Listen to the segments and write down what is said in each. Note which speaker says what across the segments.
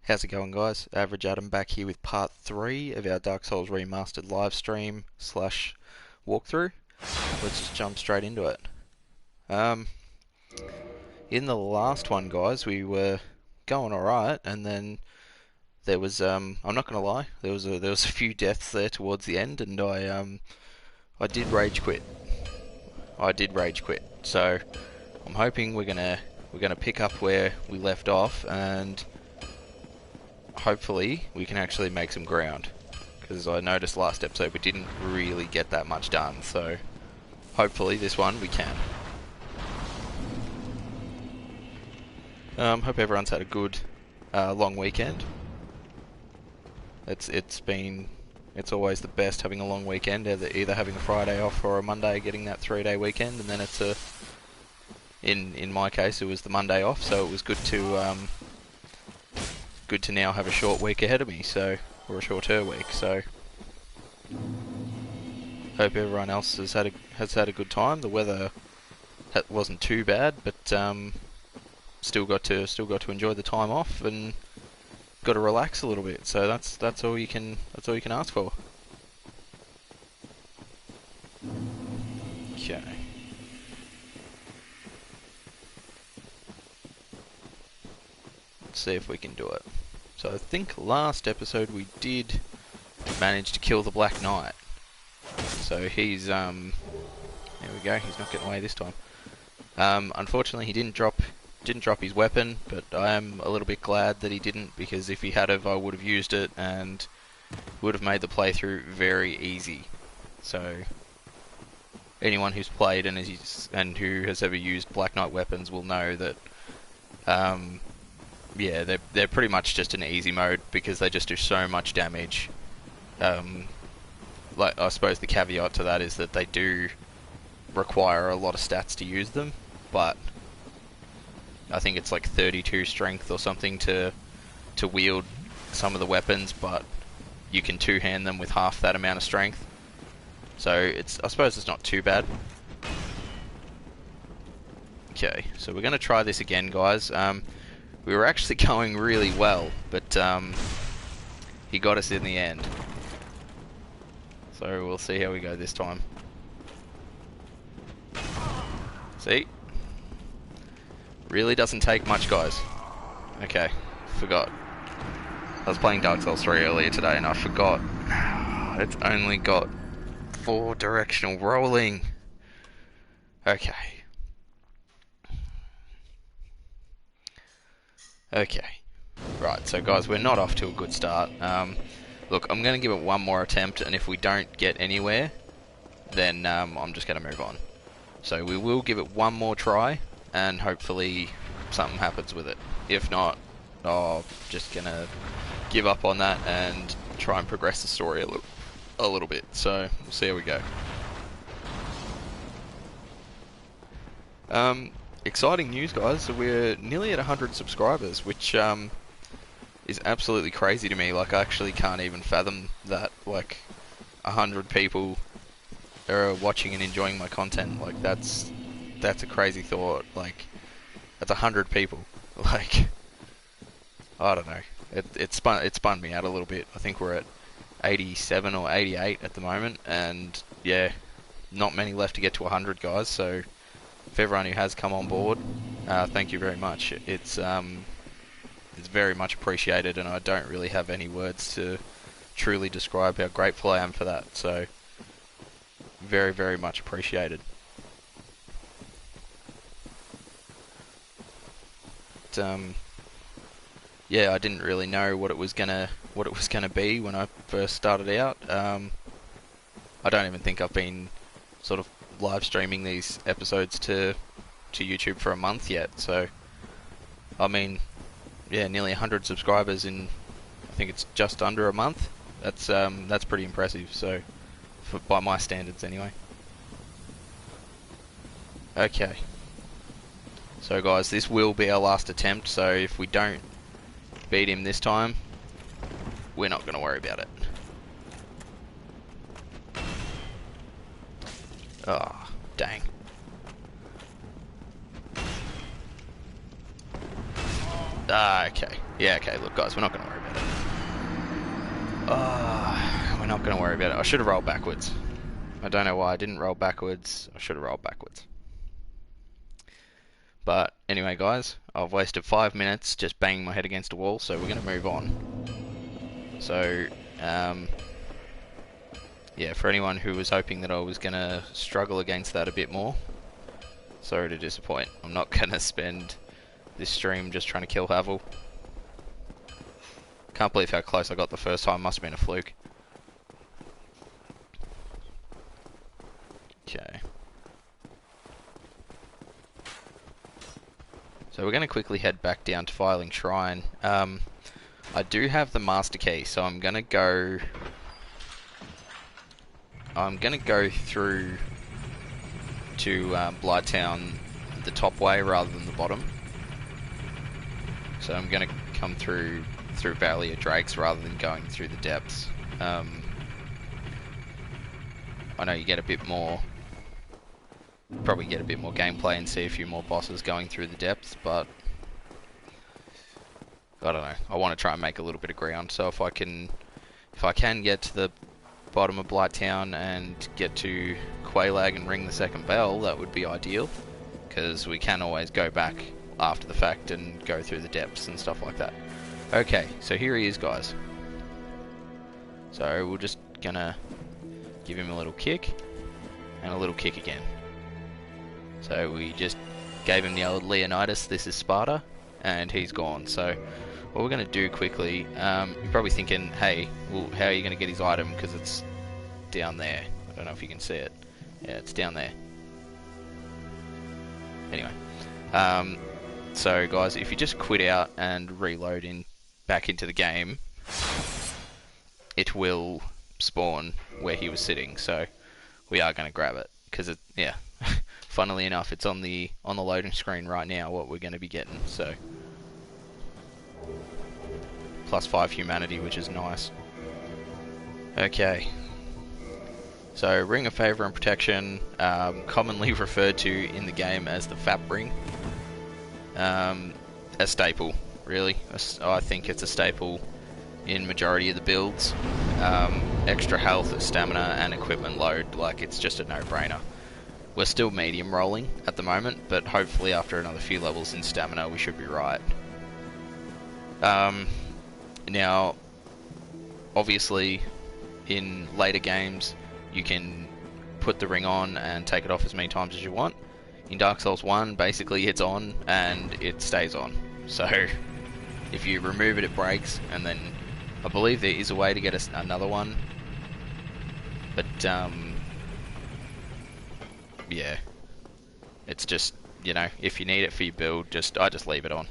Speaker 1: How's it going, guys? Average Adam back here with part 3 of our Dark Souls Remastered live stream slash walkthrough. Let's just jump straight into it. Um, in the last one, guys, we were going alright, and then there was I'm not gonna lie, there was a few deaths there towards the end, and I did rage quit. I did rage quit. So I'm hoping we're gonna pick up where we left off, and hopefully we can actually make some ground, because I noticed last episode we didn't really get that much done, so hopefully this one we can. Hope everyone's had a good long weekend. It's always the best having a long weekend, either having a Friday off or a Monday, getting that 3-day weekend, and then it's in my case it was the Monday off, so it was good to now have a short week ahead of me, so, or a shorter week, so hope everyone else has had a good time. The weather wasn't too bad, but still got to enjoy the time off and got to relax a little bit. So that's all you can ask for. Okay. Let's see if we can do it. So I think last episode we did manage to kill the Black Knight. So he's there we go. He's not getting away this time. Unfortunately, he didn't drop his weapon, but I am a little bit glad that he didn't, because if he had have, I would have used it and would have made the playthrough very easy. So anyone who's played and who has ever used Black Knight weapons will know that yeah, they're pretty much just an easy mode, because they just do so much damage. Like, I suppose the caveat to that is that they do require a lot of stats to use them, but I think it's like 32 strength or something to wield some of the weapons, but you can two-hand them with half that amount of strength. So I suppose it's not too bad. Okay, so we're going to try this again, guys. We were actually going really well, but he got us in the end. So we'll see how we go this time. See? Really doesn't take much, guys. Okay, forgot. I was playing Dark Souls 3 earlier today and I forgot. It's only got 4 directional rolling. Okay. Okay. Right, so guys, we're not off to a good start. Look, I'm going to give it one more attempt, and if we don't get anywhere, then I'm just going to move on. So we will give it one more try, and hopefully something happens with it. If not, I'm just going to give up on that and try and progress the story a little bit. So we'll see how we go. Exciting news, guys. So we're nearly at 100 subscribers, which is absolutely crazy to me. Like, I actually can't even fathom that, like, 100 people are watching and enjoying my content. Like, that's a crazy thought. Like, that's 100 people. Like, I don't know. It spun me out a little bit. I think we're at 87 or 88 at the moment, and yeah, not many left to get to 100, guys. So if everyone who has come on board, thank you very much. It's very much appreciated, and I don't really have any words to truly describe how grateful I am for that. So very, very much appreciated. But, yeah, I didn't really know what it was gonna be when I first started out. I don't even think I've been sort of live streaming these episodes to YouTube for a month yet. So I mean, yeah, nearly 100 subscribers in, I think it's just under a month. That's pretty impressive. So by my standards, anyway. Okay. So guys, this will be our last attempt. So if we don't beat him this time, we're not going to worry about it. Oh, dang. Ah, okay. Yeah, okay. Look, guys, we're not going to worry about it. We're not going to worry about it. I should have rolled backwards. I don't know why I didn't roll backwards. I should have rolled backwards. But anyway, guys, I've wasted 5 minutes just banging my head against a wall, so we're going to move on. So, yeah, for anyone who was hoping that I was going to struggle against that a bit more, sorry to disappoint. I'm not going to spend this stream just trying to kill Havel. Can't believe how close I got the first time. Must have been a fluke. Okay. So we're going to quickly head back down to Filing Shrine. I do have the master key, so I'm going to go through to Blighttown the top way rather than the bottom. So I'm going to come through Valley of Drakes rather than going through the depths. I know you get a bit more, probably get a bit more gameplay and see a few more bosses going through the depths, but I don't know. I want to try and make a little bit of ground. So if I can get to the bottom of Blighttown and get to Quelaag and ring the second bell, that would be ideal, because we can always go back after the fact and go through the depths and stuff like that. Okay, so here he is, guys. So we're just gonna give him a little kick and a little kick again. So we just gave him the old Leonidas, this is Sparta, and he's gone. So what we're going to do quickly, you're probably thinking, hey, well, how are you going to get his item, because it's down there. I don't know if you can see it. Yeah, it's down there. Anyway, so guys, if you just quit out and reload back into the game, it will spawn where he was sitting. So we are going to grab it, because yeah, funnily enough, it's on the loading screen right now what we're going to be getting. So +5 humanity, which is nice. Okay. So Ring of Favour and Protection, commonly referred to in the game as the FAP ring. A staple, really. I think it's a staple in majority of the builds. Extra health, stamina, and equipment load, like, it's just a no-brainer. We're still medium rolling at the moment, but hopefully after another few levels in stamina we should be right. Now, obviously, in later games, you can put the ring on and take it off as many times as you want. In Dark Souls 1, basically it's on and it stays on. So, if you remove it, it breaks, and then I believe there is a way to get another one. But, yeah. It's just, you know, if you need it for your build, I just leave it on.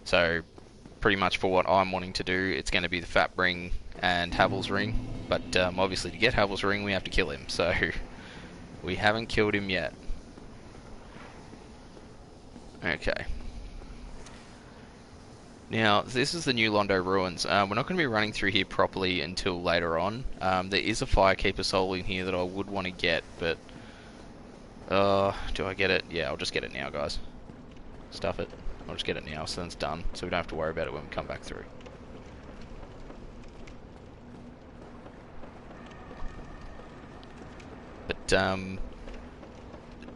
Speaker 1: So, pretty much for what I'm wanting to do, it's going to be the FAP ring and Havel's ring, but obviously to get Havel's ring we have to kill him, so we haven't killed him yet. Okay. Now, this is the new Londo Ruins. We're not going to be running through here properly until later on. There is a Firekeeper soul in here that I would want to get, but do I get it? Yeah, I'll just get it now, guys. Stuff it. I'll just get it now, so then it's done, so we don't have to worry about it when we come back through. But, I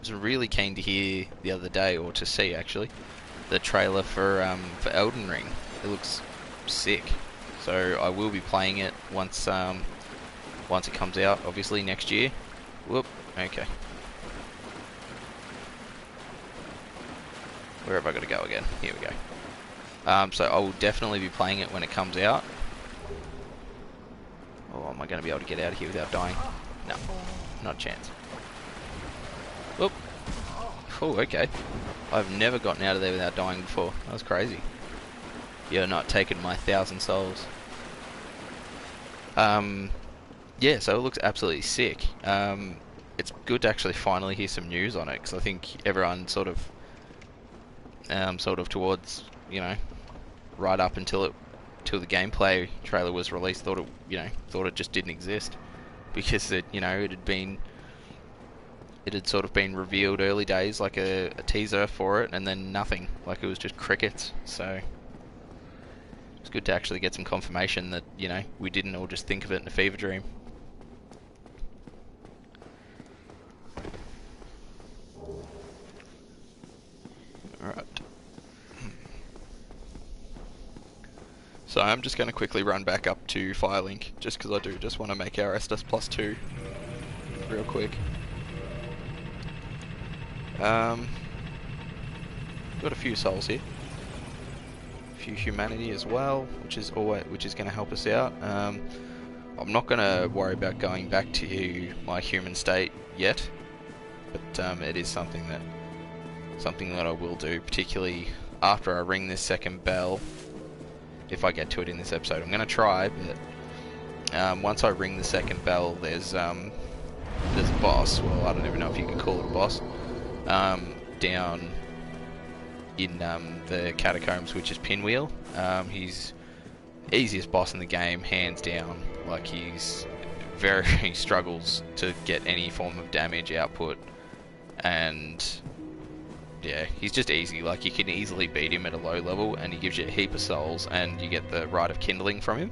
Speaker 1: was really keen to hear the other day, or to see actually, the trailer for Elden Ring. It looks sick. So I will be playing it once it comes out, obviously next year. Whoop, okay. Where have I got to go again? Here we go. So I will definitely be playing it when it comes out. Oh, am I going to be able to get out of here without dying? No, not a chance. Whoop. Oh, okay. I've never gotten out of there without dying before. That was crazy. You're not taking my 1,000 souls. Yeah, so it looks absolutely sick. It's good to actually finally hear some news on it, because I think everyone sort of towards, you know, right up until the gameplay trailer was released, thought it just didn't exist, because it had sort of been revealed early days, like a teaser for it, and then nothing, like it was just crickets. So good to actually get some confirmation that, you know, we didn't all just think of it in a fever dream. Alright. So I'm just going to quickly run back up to Firelink, just because I do just want to make our Estus +2 real quick. Got a few souls here. A few humanity as well, which is going to help us out. I'm not going to worry about going back to my human state yet, but it is something that I will do, particularly after I ring this second bell. If I get to it in this episode, I'm going to try, but once I ring the second bell, there's a boss. Well, I don't even know if you can call it a boss. Down in the catacombs, which is Pinwheel. He's easiest boss in the game, hands down. Like, he struggles to get any form of damage output, and yeah, he's just easy. Like, you can easily beat him at a low level, and he gives you a heap of souls, and you get the Rite of Kindling from him.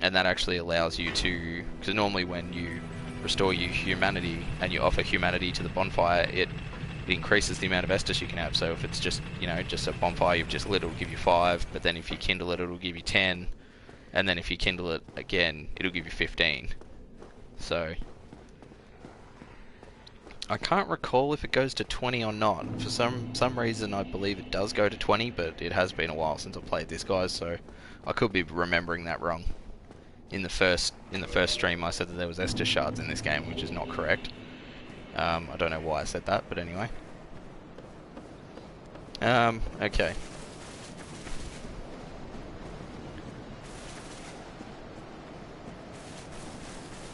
Speaker 1: And that actually allows you to, because normally when you restore your humanity and you offer humanity to the bonfire, it increases the amount of Estus you can have. So if it's just, you know, just a bonfire you've just lit, it'll give you 5, but then if you kindle it, it'll give you 10, and then if you kindle it again, it'll give you 15. So I can't recall if it goes to 20 or not. For some reason I believe it does go to 20, but it has been a while since I played this, guys, so I could be remembering that wrong. In the first stream I said that there was Estus shards in this game, which is not correct. I don't know why I said that, but anyway. Okay.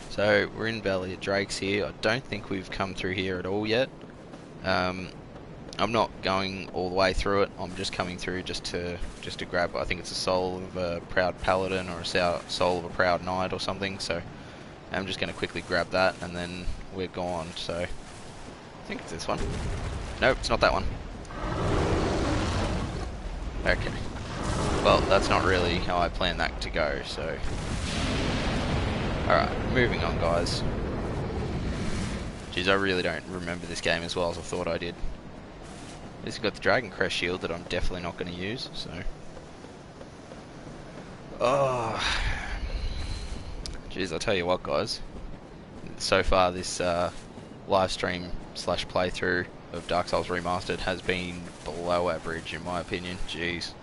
Speaker 1: So we're in Valley of Drakes here. I don't think we've come through here at all yet. I'm not going all the way through it. I'm just coming through just to grab, I think it's a soul of a proud paladin or a soul of a proud knight or something. So I'm just going to quickly grab that and then we're gone. So I think it's this one. Nope, it's not that one. Okay. Well, that's not really how I planned that to go, so alright, moving on, guys. Jeez, I really don't remember this game as well as I thought I did. This has got the Dragon Crest shield that I'm definitely not going to use, so... Oh... Jeez, I'll tell you what, guys. So far, this live stream / playthrough of Dark Souls Remastered has been below average, in my opinion. Jeez.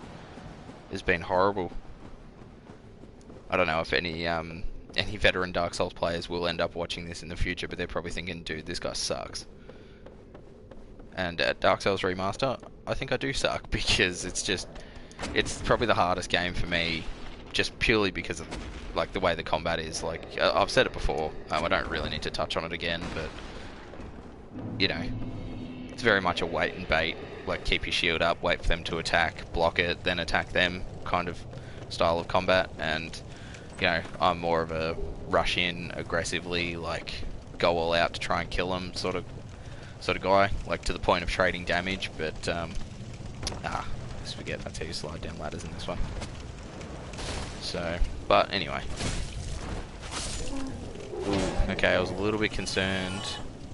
Speaker 1: It's been horrible. I don't know if any veteran Dark Souls players will end up watching this in the future, but they're probably thinking, dude, this guy sucks. And at Dark Souls Remaster, I think I do suck, because it's probably the hardest game for me, just purely because of, like, the way the combat is. Like, I've said it before, I don't really need to touch on it again, but, you know, it's very much a wait and bait, like, keep your shield up, wait for them to attack, block it, then attack them kind of style of combat, and... You know, I'm more of a rush in aggressively, like go all out to try and kill them sort of guy, like to the point of trading damage. But just forget that's how you slide down ladders in this one. So, but anyway, ooh, okay, I was a little bit concerned,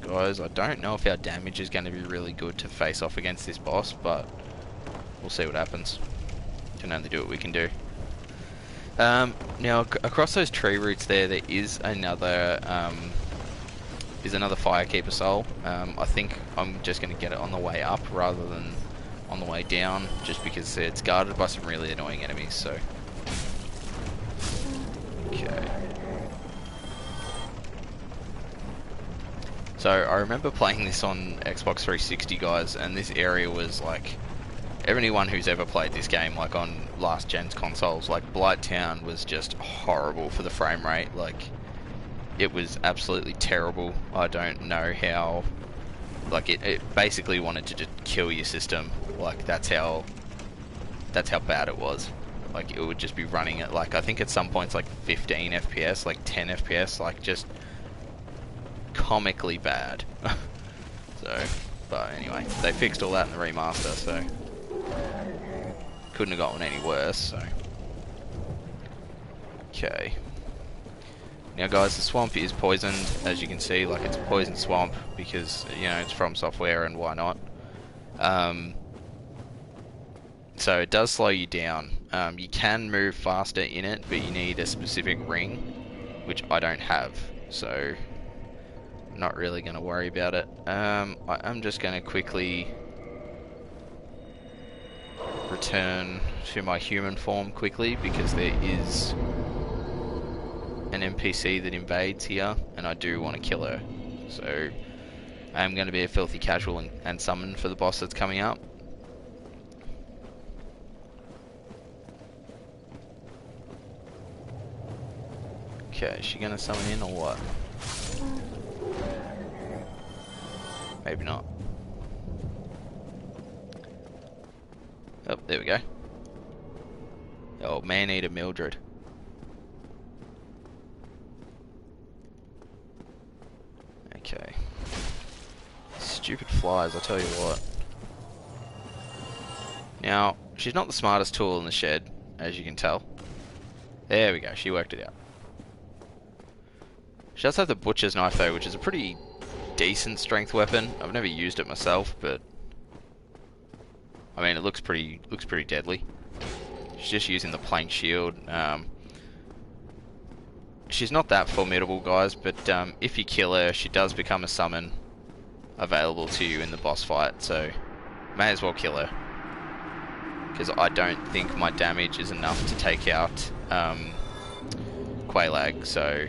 Speaker 1: guys. I don't know if our damage is going to be really good to face off against this boss, but we'll see what happens. Can only do what we can do. Now across those tree roots there is another Firekeeper soul. I think I'm just going to get it on the way up rather than on the way down, just because it's guarded by some really annoying enemies. So, okay. So I remember playing this on Xbox 360, guys, and this area was like, anyone who's ever played this game, like on last gen's consoles, like Blighttown was just horrible for the frame rate. Like, it was absolutely terrible. I don't know how, like, it basically wanted to just kill your system. Like, that's how bad it was. Like, it would just be running at, like, I think at some points like 15 FPS, like 10 FPS, like just comically bad. So, but anyway, they fixed all that in the remaster, so couldn't have gotten any worse. So Okay. Now guys, the swamp is poisoned, as you can see, like it's a poison swamp because, you know, it's from software and why not. So it does slow you down. You can move faster in it, but you need a specific ring, which I don't have, so I'm not really going to worry about it. I'm just going to quickly return to my human form quickly because there is an NPC that invades here and I do want to kill her. So I'm going to be a filthy casual and summon for the boss that's coming up. Okay, is she going to summon in or what? Maybe not. Oh, there we go. Oh, man-eater Mildred. Okay. Stupid flies, I'll tell you what. Now, she's not the smartest tool in the shed, as you can tell. There we go, she worked it out. She does have the butcher's knife though, which is a pretty decent strength weapon. I've never used it myself, but I mean, it looks pretty deadly. She's just using the plank shield. She's not that formidable, guys, but if you kill her, she does become a summon available to you in the boss fight, so may as well kill her. Because I don't think my damage is enough to take out Quelaag, so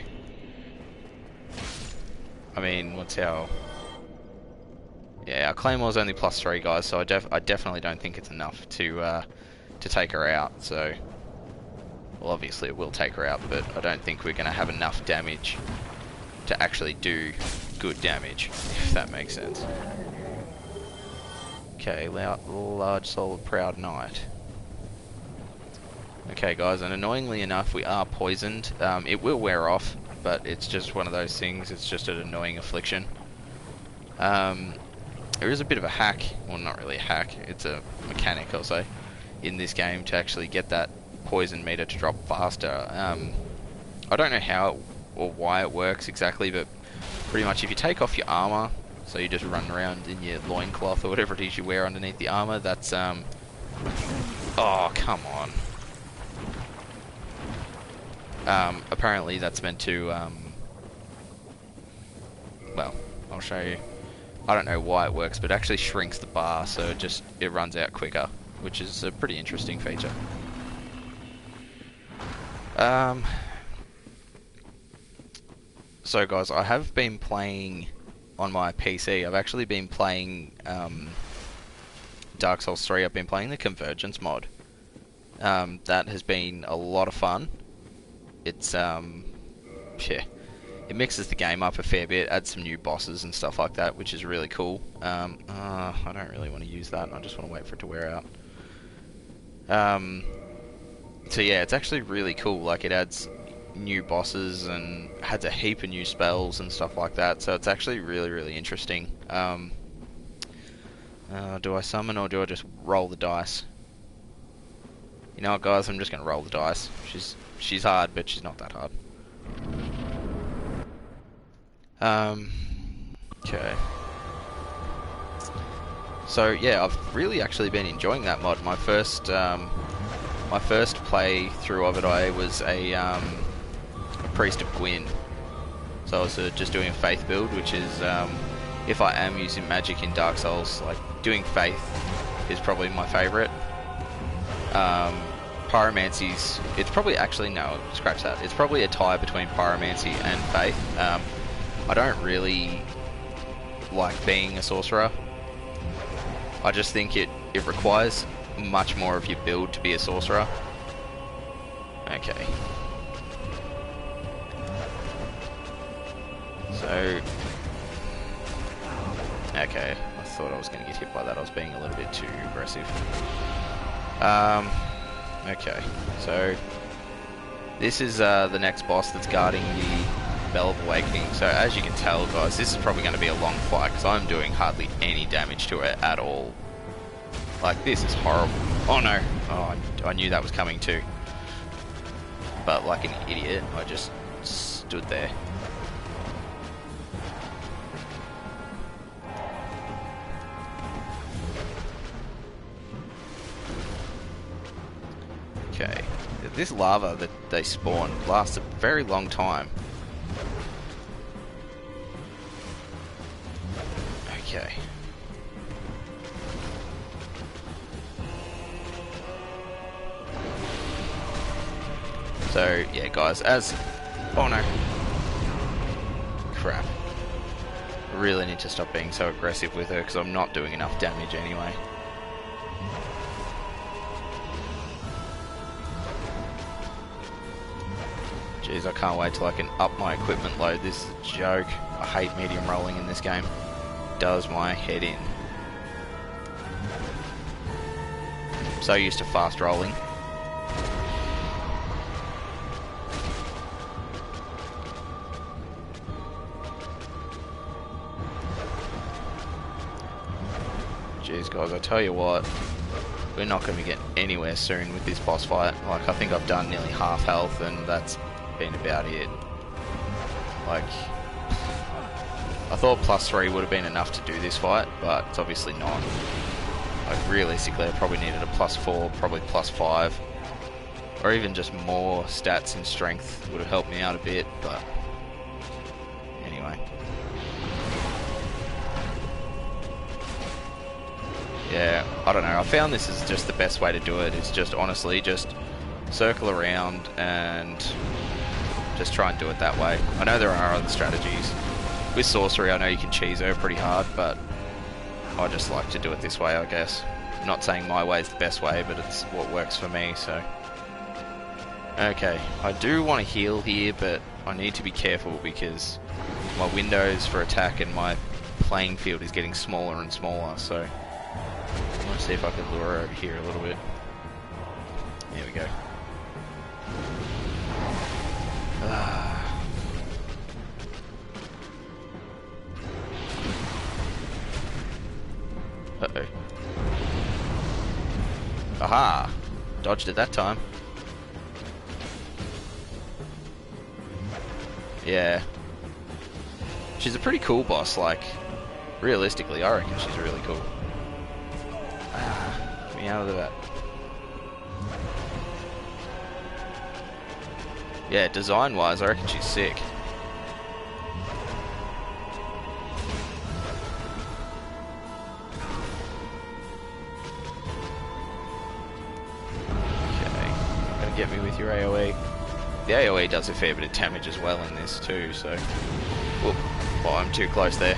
Speaker 1: I mean, what's our... Yeah, our Claymore's only +3, guys, so I definitely don't think it's enough to take her out, so... Well, obviously it will take her out, but I don't think we're going to have enough damage to actually do good damage, if that makes sense. Okay, large soul proud knight. Okay, guys, and annoyingly enough, we are poisoned. It will wear off, but it's just one of those things. It's just an annoying affliction. There is a bit of a hack, well, not really a hack, it's a mechanic, I'll say, in this game to actually get that poison meter to drop faster. I don't know how or why it works exactly, but pretty much if you take off your armor, so you just run around in your loincloth or whatever it is you wear underneath the armor, that's oh, come on. Apparently that's meant to well, I'll show you. I don't know why it works, but it actually shrinks the bar, so it runs out quicker, which is a pretty interesting feature. So guys, I have been playing on my PC. I've actually been playing Dark Souls 3. I've been playing the Convergence mod. That has been a lot of fun. It's yeah, it mixes the game up a fair bit, adds some new bosses and stuff like that, which is really cool. I don't really want to use that. I just want to wait for it to wear out. So yeah, it's actually really cool. Like, it adds new bosses and adds a heap of new spells and stuff like that. So it's actually really interesting. Do I summon or do I just roll the dice? You know what, guys? I'm just gonna roll the dice. She's hard, but she's not that hard. Okay. So yeah, I've really actually been enjoying that mod. My first play through of it, I was a priest of Gwyn. So I was just doing a faith build, which is if I am using magic in Dark Souls, like, doing faith is probably my favourite. Pyromancy's, it's probably, actually no, scratch that. It's probably a tie between pyromancy and faith. I don't really like being a sorcerer. I just think it requires much more of your build to be a sorcerer. Okay. So... Okay, I thought I was going to get hit by that. I was being a little bit too aggressive. Okay, so... This is the next boss that's guarding the Bell of Awakening. So as you can tell, guys, this is probably going to be a long fight because I'm doing hardly any damage to it at all. Like, this is horrible. Oh no! Oh, I knew that was coming too. but like an idiot, I just stood there. Okay, this lava that they spawn lasts a very long time. Okay. So, yeah guys, oh no. Crap. I really need to stop being so aggressive with her because I'm not doing enough damage anyway. Jeez, I can't wait till I can up my equipment load. This is a joke. I hate medium rolling in this game. It does my head in. I'm so used to fast rolling. Jeez guys, I tell you what, we're not going to get anywhere soon with this boss fight. Like, I think I've done nearly half health and that's been about it. Like, I thought +3 would have been enough to do this fight, but it's obviously not. Like, realistically I probably needed a +4, probably +5, or even just more stats and strength would have helped me out a bit, but anyway. Yeah, I don't know, I found this is just the best way to do it. It's just, honestly, just circle around and just try and do it that way. I know there are other strategies. With sorcery, I know you can cheese her pretty hard, but I just like to do it this way, I guess. I'm not saying my way is the best way, but it's what works for me, so. Okay, I do want to heal here, but I need to be careful because my windows for attack and my playing field is getting smaller and smaller, so I want to see if I can lure her over here a little bit. There we go. Uh-oh. Aha! Dodged it that time. Yeah. She's a pretty cool boss, like, realistically, I reckon she's really cool. Ah, get me out of that. Yeah, design-wise, I reckon she's sick. Get me with your AoE. The AoE does a fair bit of damage as well in this too, so... Whoop. Oh, I'm too close there.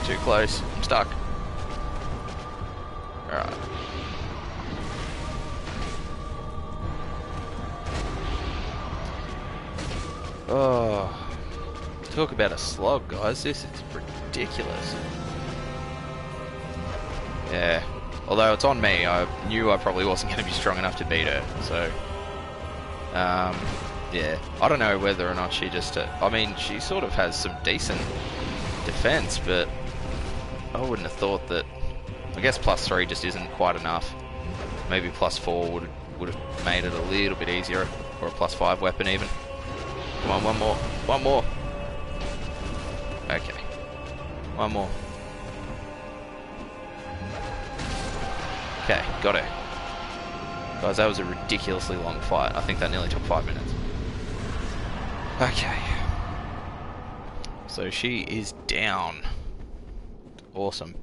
Speaker 1: Too close. I'm stuck. Alright. Oh. Talk about a slog, guys. This is ridiculous. Yeah. Although it's on me, I knew I probably wasn't going to be strong enough to beat her, so... yeah. I don't know whether or not she just... I mean, she sort of has some decent defense, but I wouldn't have thought that... I guess +3 just isn't quite enough. Maybe +4 would have made it a little bit easier, or a +5 weapon even. Come on, one more. One more. Okay. One more. Okay, got her. Guys, that was a ridiculously long fight. I think that nearly took 5 minutes. Okay. So she is down. Awesome.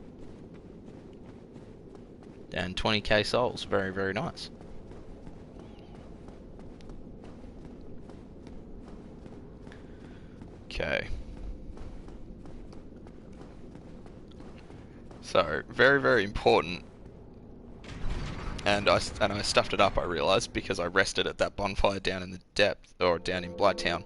Speaker 1: Down 20k souls. Very, very nice. Okay. So, very, very important. And I stuffed it up, I realised, because I rested at that bonfire down in the depth, or down in Blighttown.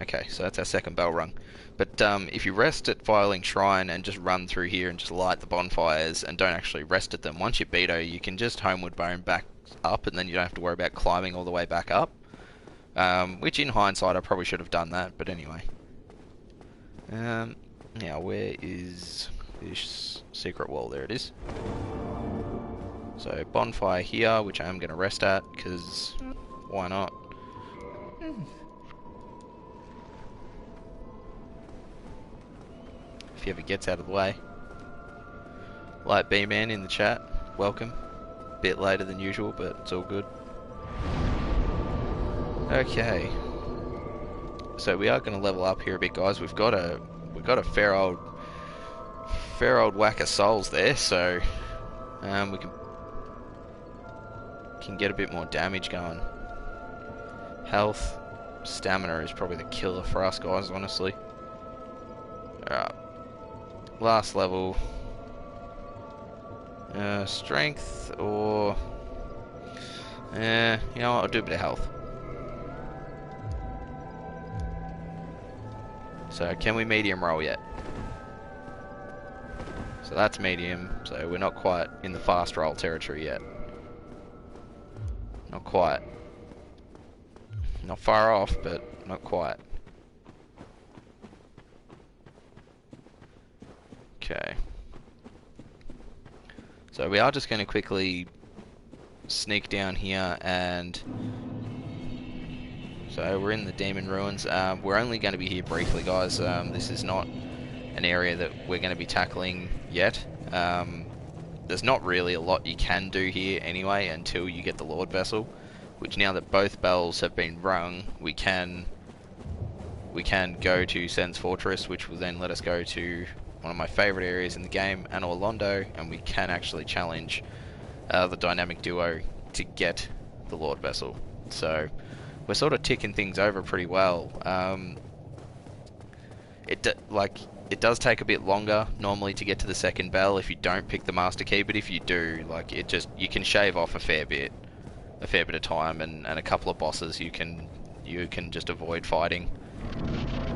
Speaker 1: Okay, so that's our second bell rung. But if you rest at Filing Shrine and just run through here and just light the bonfires and don't actually rest at them, once you beat her, you can just Homeward Bone back up and then you don't have to worry about climbing all the way back up. Which in hindsight I probably should have done that, but anyway. Now where is this secret wall? There it is. So bonfire here, which I am going to rest at, because Why not? If he ever gets out of the way. Light B-Man in the chat, welcome. Bit later than usual, but it's all good. Okay. So we are going to level up here a bit, guys. We've got a fair old whack of souls there, so we can get a bit more damage going. Health, stamina is probably the killer for us, guys, honestly. Alright. Last level. Strength or... you know what, I'll do a bit of health. So, can we medium roll yet? So that's medium, so we're not quite in the fast roll territory yet. Not quite. Not far off, but not quite. Okay. So we are just going to quickly sneak down here, and so we're in the Demon Ruins. We're only going to be here briefly, guys. This is not an area that we're going to be tackling yet. There's not really a lot you can do here anyway until you get the Lord Vessel, which now that both bells have been rung, we can go to Sen's Fortress, which will then let us go to one of my favourite areas in the game, Anor Londo, and we can actually challenge the dynamic duo to get the Lord Vessel. So we're sort of ticking things over pretty well. It does take a bit longer normally to get to the second bell if you don't pick the master key, but if you do, like, you can shave off a fair bit of time, and a couple of bosses you can just avoid fighting,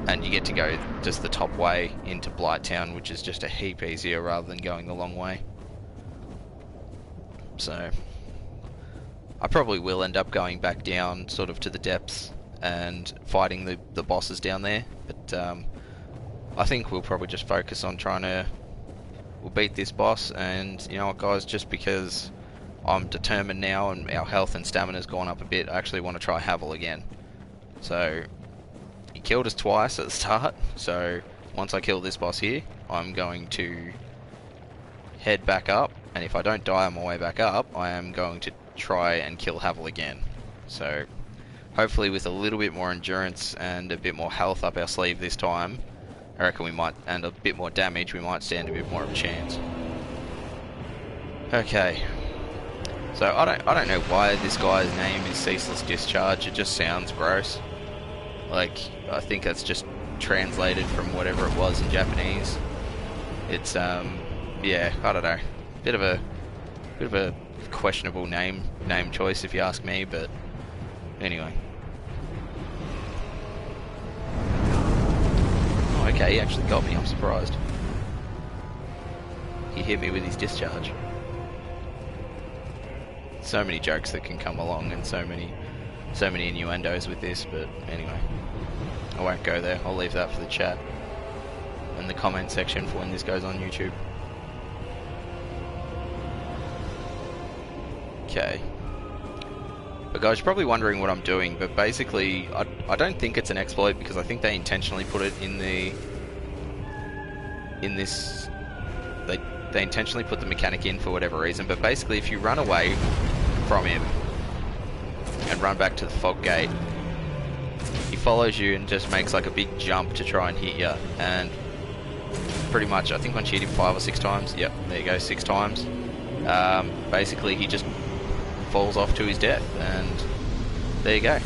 Speaker 1: and you get to go just the top way into Blighttown, which is just a heap easier rather than going the long way. So I probably will end up going back down sort of to the depths and fighting the bosses down there, but I think we'll probably just focus on we'll beat this boss. And you know what, guys, just because I'm determined now and our health and stamina's gone up a bit, I actually want to try Havel again. So he killed us twice at the start, so once I kill this boss here, I'm going to head back up, and if I don't die on my way back up, I am going to try and kill Havel again. So hopefully with a little bit more endurance and a bit more health up our sleeve this time, I reckon we might, and a bit more damage, we might stand a bit more of a chance. Okay. So I don't know why this guy's name is Ceaseless Discharge. It just sounds gross. Like, I think that's just translated from whatever it was in Japanese. It's yeah, I don't know. Bit of a questionable name choice if you ask me, but anyway. Oh, okay, he actually got me. I'm surprised. He hit me with his discharge. So many jokes that can come along, and so many innuendos with this, but anyway, I won't go there. I'll leave that for the chat and the comment section for when this goes on YouTube. Okay. But guys, you're probably wondering what I'm doing, but basically, I don't think it's an exploit, because I think they intentionally put it in this. They intentionally put the mechanic in for whatever reason, but basically if you run away from him and run back to the fog gate, he follows you and just makes like a big jump to try and hit you, and pretty much, I think once you hit him 5 or 6 times, yep, there you go, 6 times, basically he just falls off to his death, and there you go.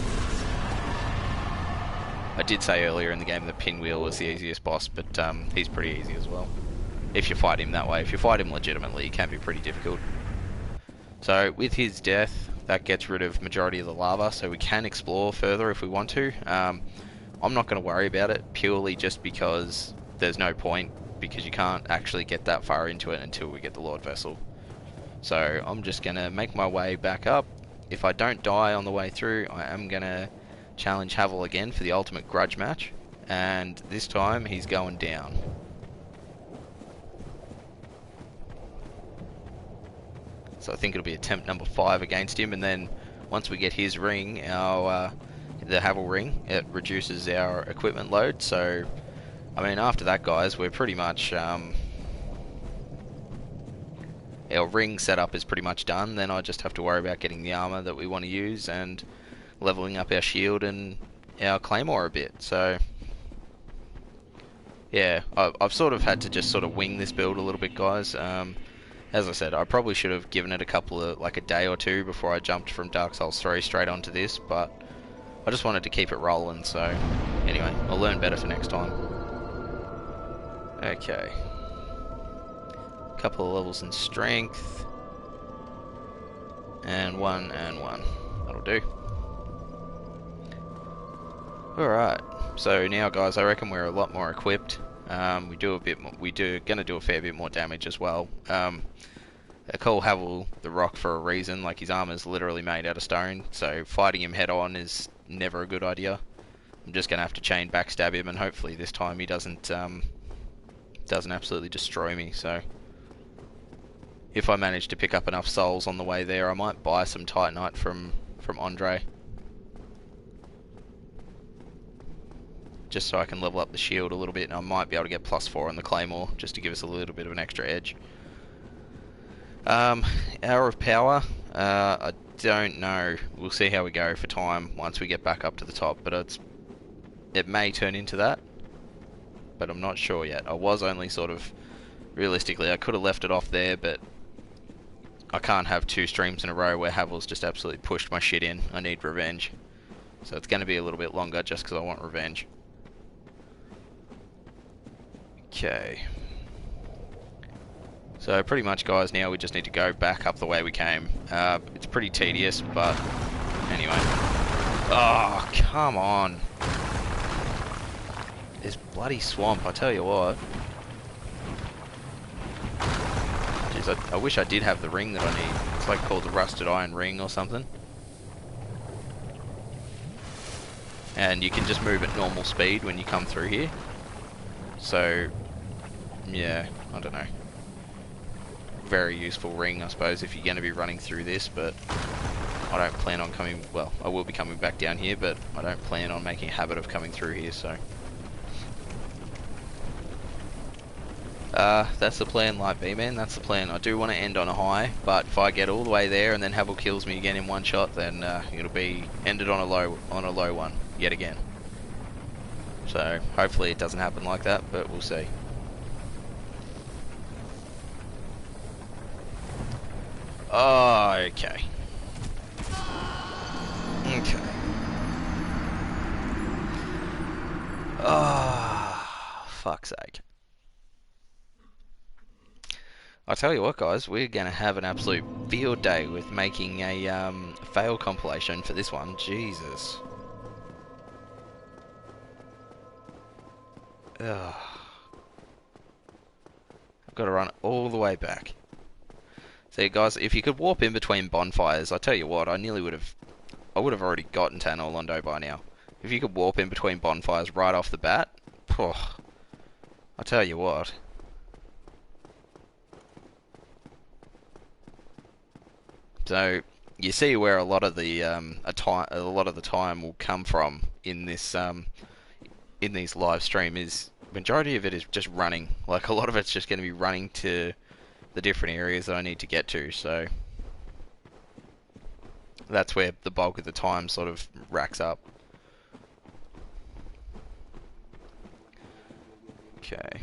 Speaker 1: I did say earlier in the game that Pinwheel was the easiest boss, but he's pretty easy as well. If you fight him that way. If you fight him legitimately, it can be pretty difficult. So with his death, that gets rid of majority of the lava, so we can explore further if we want to. I'm not going to worry about it, purely just because there's no point, because you can't actually get that far into it until we get the Lord Vessel. So I'm just going to make my way back up. If I don't die on the way through, I am going to challenge Havel again for the ultimate grudge match, and this time he's going down. So I think it'll be attempt number 5 against him, and then once we get his ring, our the Havel ring, it reduces our equipment load. So, I mean, after that, guys, we're pretty much our ring setup is pretty much done. Then I just have to worry about getting the armor that we want to use and leveling up our shield and our claymore a bit. So yeah, I've sort of had to just sort of wing this build a little bit, guys. As I said, I probably should have given it a couple of, like a day or two before I jumped from Dark Souls 3 straight onto this, but I just wanted to keep it rolling. So anyway, I'll learn better for next time. Okay, couple of levels in strength, and one, that'll do. Alright, so now, guys, I reckon we're a lot more equipped. We do a bit more, gonna do a fair bit more damage as well. I call Havel the Rock for a reason. Like, his armor's literally made out of stone, so fighting him head on is never a good idea. I'm just gonna have to chain backstab him, and hopefully this time he doesn't absolutely destroy me. So if I manage to pick up enough souls on the way there, I might buy some Titanite from Andre, just so I can level up the shield a little bit, and I might be able to get +4 on the claymore, just to give us a little bit of an extra edge. Hour of power, I don't know. We'll see how we go for time once we get back up to the top, but it may turn into that, but I'm not sure yet. I was only sort of, realistically, I could have left it off there, but I can't have 2 streams in a row where Havel's just absolutely pushed my shit in. I need revenge. So it's going to be a little bit longer just because I want revenge. Okay. So pretty much, guys, now we just need to go back up the way we came. It's pretty tedious, but anyway. Oh, come on. This bloody swamp, I tell you what. Jeez, I wish I did have the ring that I need. It's like called the Rusted Iron Ring or something. And you can just move at normal speed when you come through here. So, yeah, I don't know. Very useful ring, I suppose, if you're going to be running through this, but I don't plan on coming, well, I will be coming back down here, but I don't plan on making a habit of coming through here, so. That's the plan, Light B, man, that's the plan. I do want to end on a high, but if I get all the way there and then Havel kills me again in one shot, then it'll be ended on a low one, yet again. So, hopefully it doesn't happen like that, but we'll see. Oh, okay. Okay. Oh, fuck's sake. I tell you what, guys, we're going to have an absolute field day with making a fail compilation for this one. Jesus. Ugh. I've got to run all the way back. So, guys, if you could warp in between bonfires, I tell you what, I would have already gotten Tano Londo by now. If you could warp in between bonfires right off the bat, oh, I tell you what. So you see where a lot of the time will come from in this in these live stream is majority of it is just running. Like, a lot of it's just going to be running to the different areas that I need to get to, so that's where the bulk of the time sort of racks up. Okay.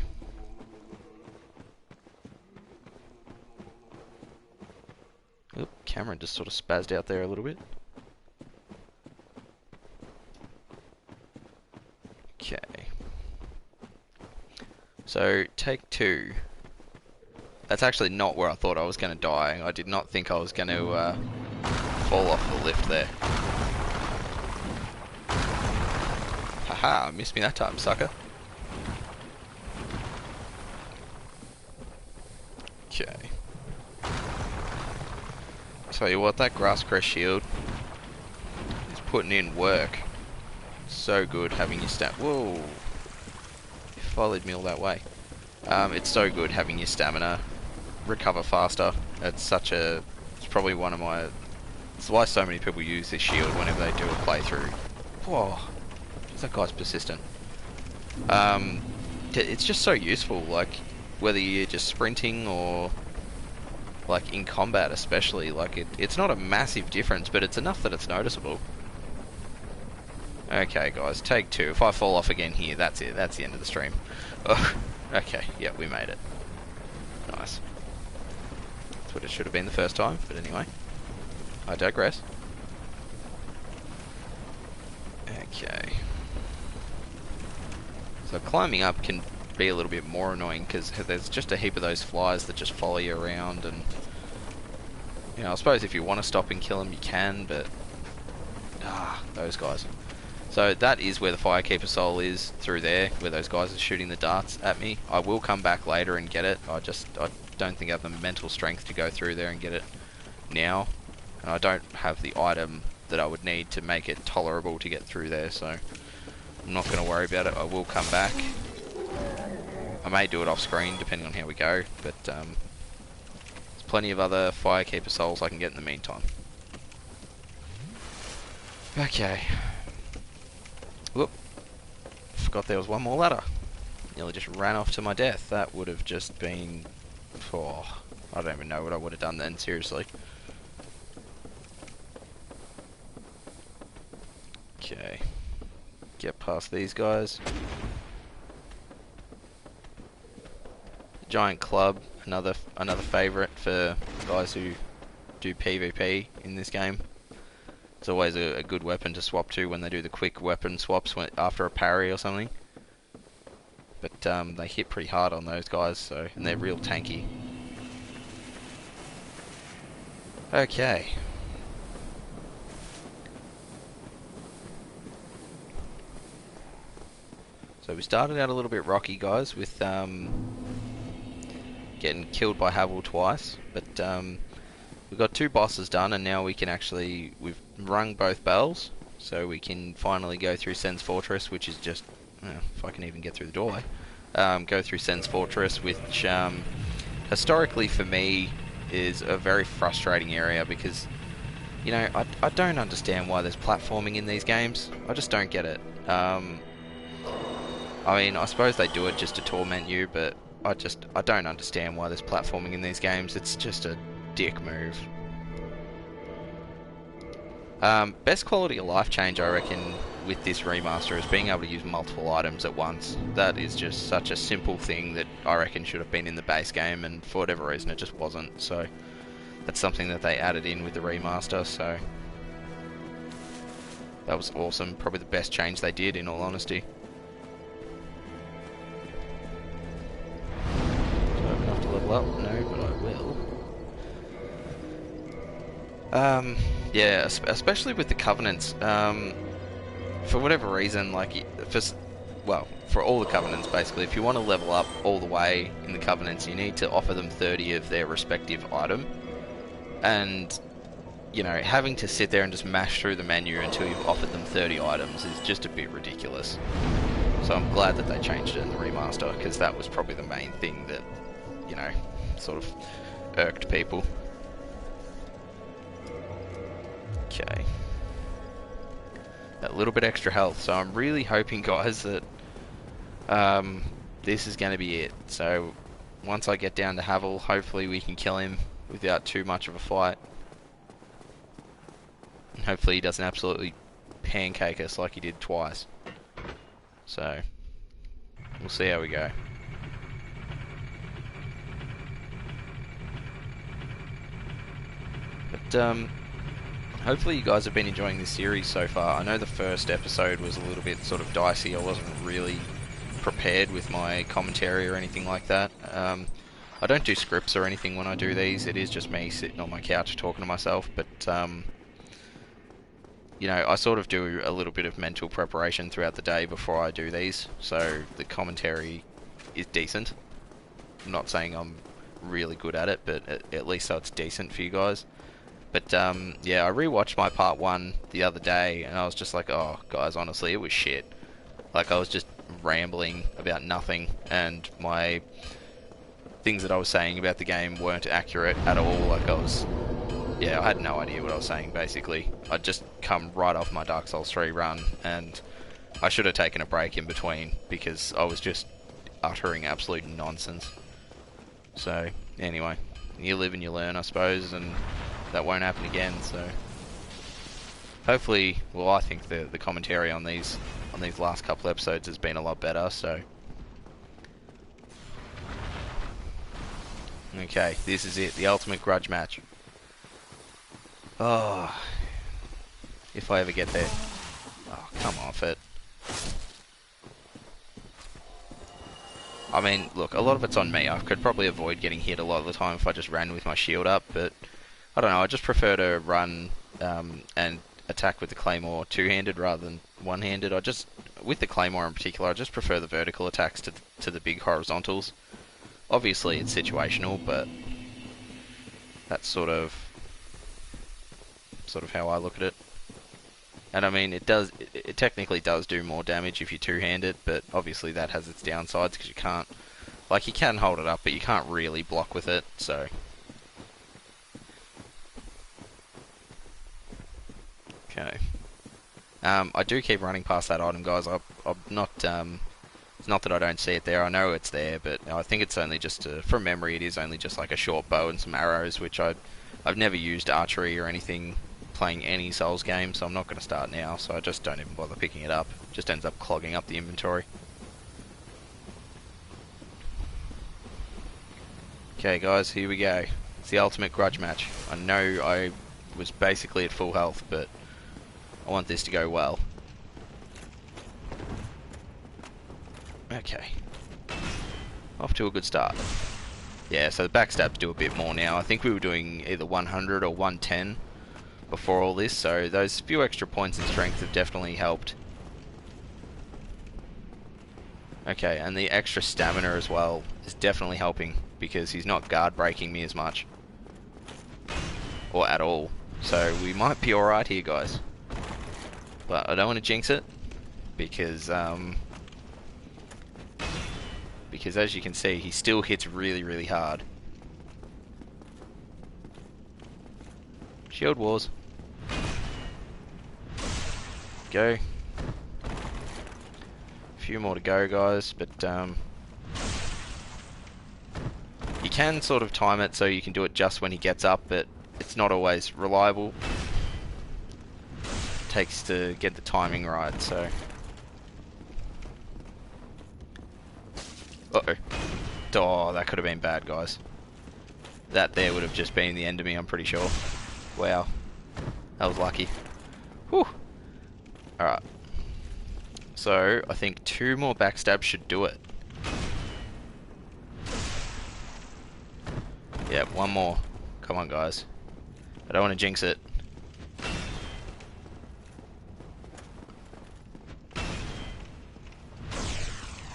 Speaker 1: Oop, camera just sort of spazzed out there a little bit. Okay. So, take 2. That's actually not where I thought I was going to die. I did not think I was going to fall off the lift there. Haha, missed me that time, sucker. Okay. Tell you what, that grass crest shield is putting in work. So good having your whoa! You followed me all that way. It's so good having your stamina recover faster. It's probably one of my That's why so many people use this shield whenever they do a playthrough. Whoa, that guy's persistent. It's just so useful, like, whether you're just sprinting or, like, in combat especially. Like, it's not a massive difference, but it's enough that it's noticeable. Okay, guys, take 2. If I fall off again here, that's it. That's the end of the stream. Oh, okay, yeah, we made it. Nice. That's what it should have been the first time, but anyway. I digress. Okay. So climbing up can be a little bit more annoying because there's just a heap of those flies that just follow you around, and you know, I suppose if you want to stop and kill them you can, but those guys. So that is where the Firekeeper Soul is, through there, where those guys are shooting the darts at me. I will come back later and get it. I don't think I have the mental strength to go through there and get it now, and I don't have the item that I would need to make it tolerable to get through there, so I'm not going to worry about it. I will come back. I may do it off screen depending on how we go, but there's plenty of other Firekeeper Souls I can get in the meantime. Okay. Whoop. Forgot there was one more ladder. Nearly just ran off to my death. That would have just been... Oh, I don't even know what I would have done then, seriously. Okay. Get past these guys. Giant club, another favourite for guys who do PvP in this game. It's always a good weapon to swap to when they do the quick weapon swaps after a parry or something. But they hit pretty hard on those guys, so, and they're real tanky. Okay. So we started out a little bit rocky, guys, with getting killed by Havel twice, but we've got 2 bosses done, and now we can actually, we've rung both bells, so we can finally go through Sen's Fortress, which is just, if I can even get through the doorway, go through Sen's Fortress, which historically for me is a very frustrating area because, you know, I don't understand why there's platforming in these games. I just don't get it. I mean, I suppose they do it just to torment you, but I don't understand why there's platforming in these games. It's just a dick move. Best quality of life change, I reckon, with this remaster is being able to use multiple items at once. That is just such a simple thing that I reckon should have been in the base game, and for whatever reason it just wasn't. So that's something that they added in with the remaster, so that was awesome. Probably the best change they did, in all honesty. Do I have enough to level up? No, but I will. Yeah, especially with the Covenants. For whatever reason, like, for all the Covenants, basically, if you want to level up all the way in the Covenants, you need to offer them 30 of their respective item. And, you know, having to sit there and just mash through the menu until you've offered them 30 items is just a bit ridiculous. So I'm glad that they changed it in the remaster, because that was probably the main thing that, you know, sort of irked people. Okay. That little bit extra health, so I'm really hoping, guys, that this is going to be it. So once I get down to Havel, hopefully we can kill him without too much of a fight. And hopefully he doesn't absolutely pancake us like he did twice. So we'll see how we go. But hopefully you guys have been enjoying this series so far. I know the first episode was a little bit sort of dicey. I wasn't really prepared with my commentary or anything like that. I don't do scripts or anything when I do these. It is just me sitting on my couch talking to myself. But, you know, I sort of do a little bit of mental preparation throughout the day before I do these. So the commentary is decent. I'm not saying I'm really good at it, but at least so it's decent for you guys. But, yeah, I rewatched my part 1 the other day, and I was just like, oh, guys, honestly, it was shit. Like, I was just rambling about nothing, and my things that I was saying about the game weren't accurate at all. Like, I was yeah, I had no idea what I was saying, basically. I'd just come right off my Dark Souls 3 run, and I should have taken a break in between, because I was just uttering absolute nonsense. So, anyway, you live and you learn, I suppose, and that won't happen again, so... Hopefully, well, I think the commentary on these last couple episodes has been a lot better, so... Okay, this is it, the ultimate grudge match. Oh, if I ever get there. Oh, come off it. I mean, look, a lot of it's on me. I could probably avoid getting hit a lot of the time if I just ran with my shield up, but I don't know, I just prefer to run and attack with the claymore two-handed rather than one-handed. With the claymore in particular, I just prefer the vertical attacks to the big horizontals. Obviously, it's situational, but that's sort of how I look at it. And I mean, it technically does do more damage if you two-hand it, but obviously that has its downsides because you can't, like, you can hold it up, but you can't really block with it, so. Okay. I do keep running past that item, guys. I'm not, it's not that I don't see it there. I know it's there, but I think it's only just from memory, it is only just like a short bow and some arrows, which I've never used archery or anything playing any Souls game, so I'm not going to start now, so I just don't even bother picking it up. It just ends up clogging up the inventory. Okay, guys, here we go. It's the ultimate grudge match. I know I was basically at full health, but I want this to go well. Okay. Off to a good start. Yeah, so the backstabs do a bit more now. I think we were doing either 100 or 110 before all this, so those few extra points in strength have definitely helped. Okay, and the extra stamina as well is definitely helping, because he's not guard breaking me as much. Or at all. So we might be alright here, guys. But I don't want to jinx it, because as you can see, he still hits really, really hard. Shield wars. Go. A few more to go, guys, but you can sort of time it so you can do it just when he gets up, but it's not always reliable. It takes to get the timing right, so... Uh-oh. Oh, that could have been bad, guys. That there would have just been the end of me, I'm pretty sure. Wow. That was lucky. Whew. Alright. So, I think 2 more backstabs should do it. Yeah, 1 more. Come on, guys. I don't want to jinx it.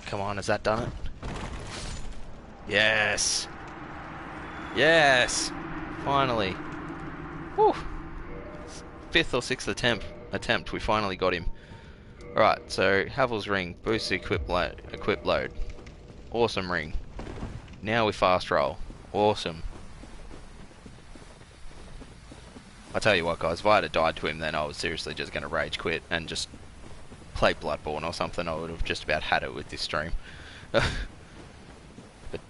Speaker 1: Come on, has that done it? Yes! Yes! Finally. Whew. 5th or 6th attempt, we finally got him. Alright, so Havel's ring, boosts the equip load. Awesome ring. Now we fast roll. Awesome. I tell you what, guys, if I had died to him, then I was seriously just going to rage quit and just play Bloodborne or something. I would have just about had it with this stream. But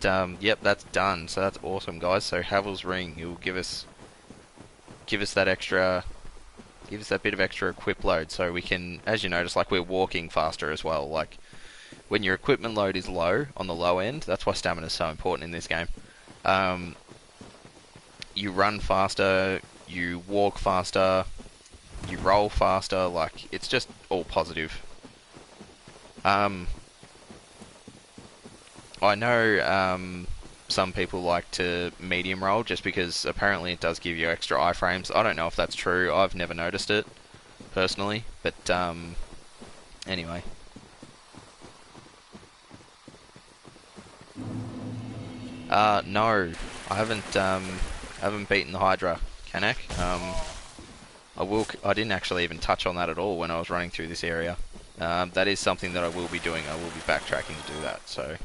Speaker 1: yep, that's done. So that's awesome, guys. So Havel's ring, it will give us that extra, that bit of extra equip load, so we can, as you notice, like, we're walking faster as well. Like, when your equipment load is low on the low end, that's why stamina is so important in this game. You run faster, you walk faster, you roll faster. Like, it's just all positive. I know some people like to medium roll just because apparently it does give you extra iframes. I don't know if that's true. I've never noticed it personally, but anyway. No, I haven't beaten the Hydra, Kanak. I didn't actually even touch on that at all when I was running through this area. That is something that I will be doing. I will be backtracking to do that, so.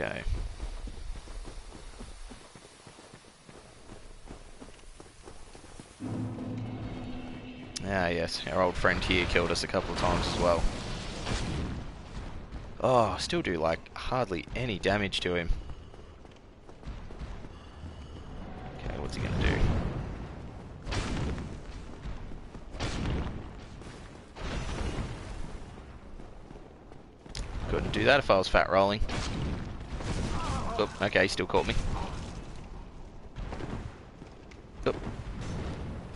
Speaker 1: Okay. Ah, yes, our old friend here killed us a couple of times as well. Oh, still do like hardly any damage to him. Okay, what's he gonna do? Couldn't do that if I was fat rolling. Oop, okay, he still caught me. Oop.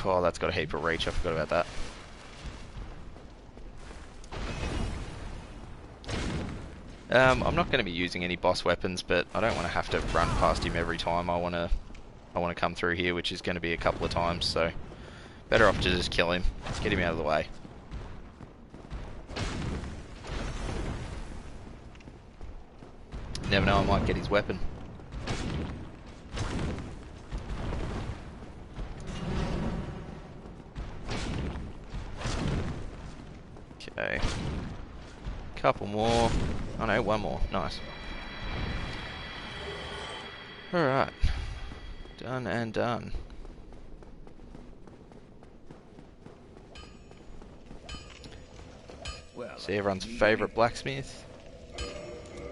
Speaker 1: Oh, that's got a heap of reach, I forgot about that. I'm not going to be using any boss weapons, but I don't want to have to run past him every time I want to come through here, which is going to be a couple of times, so better off to just kill him, get him out of the way. Never know, I might get his weapon. Okay. Couple more. Oh no, one more. Nice. Alright. Done and done. See everyone's favourite blacksmith.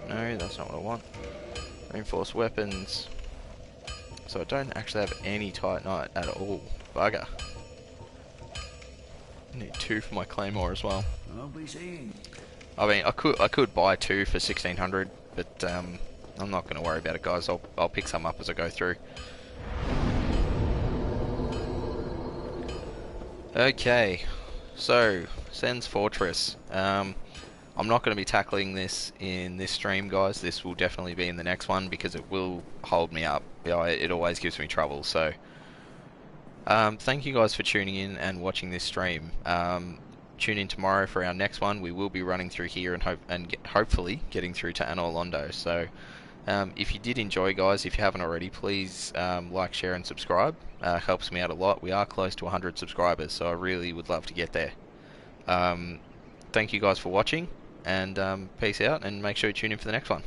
Speaker 1: No, that's not what I want. Reinforced weapons. So I don't actually have any Titanite at all. Bugger. I need 2 for my claymore as well. I mean, I could buy 2 for 1600, but I'm not going to worry about it, guys. I'll pick some up as I go through. Okay, so Sen's Fortress. I'm not going to be tackling this in this stream, guys. This will definitely be in the next one because it will hold me up. It always gives me trouble. So, thank you guys for tuning in and watching this stream. Tune in tomorrow for our next one. We will be running through here and hopefully getting through to Anor Londo. So, if you did enjoy, guys, if you haven't already, please like, share, and subscribe. Helps me out a lot. We are close to 100 subscribers, so I really would love to get there. Thank you guys for watching, and peace out, and make sure you tune in for the next one.